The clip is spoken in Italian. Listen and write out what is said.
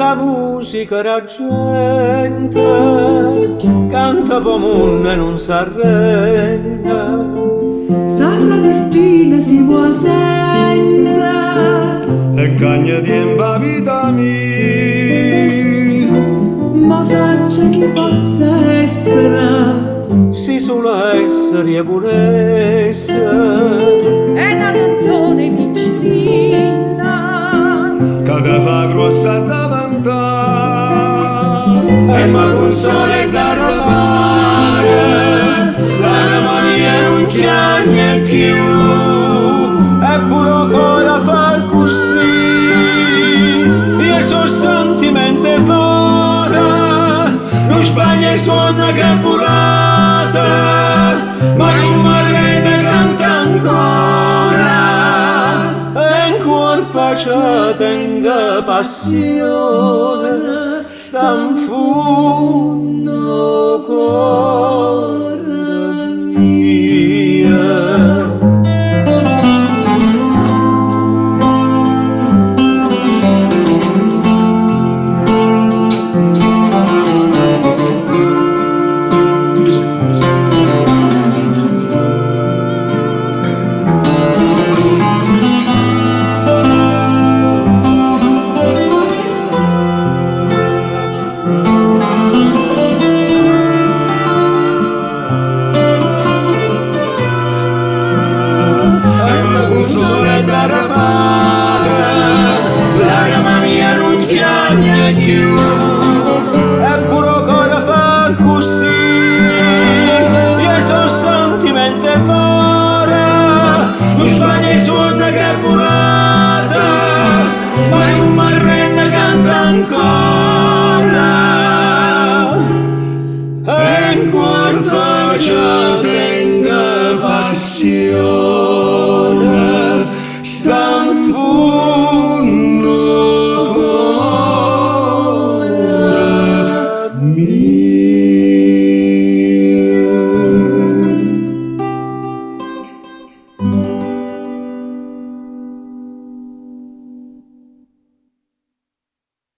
sta musica la gente canta come e non s'arrenda. Sarra destina si può sentire e cagna di vita mia. ma faccia chi possa essere Si solo essere e purezza è una canzone piccolina che te fa grossa davanti e ma con sole da robare la mania non c'è niente più e pure cosa fa così io sono sentimento fuori non Spagna suona che curata ma in marrene canta ancora e in cuor pace tenga passione sta in fuoco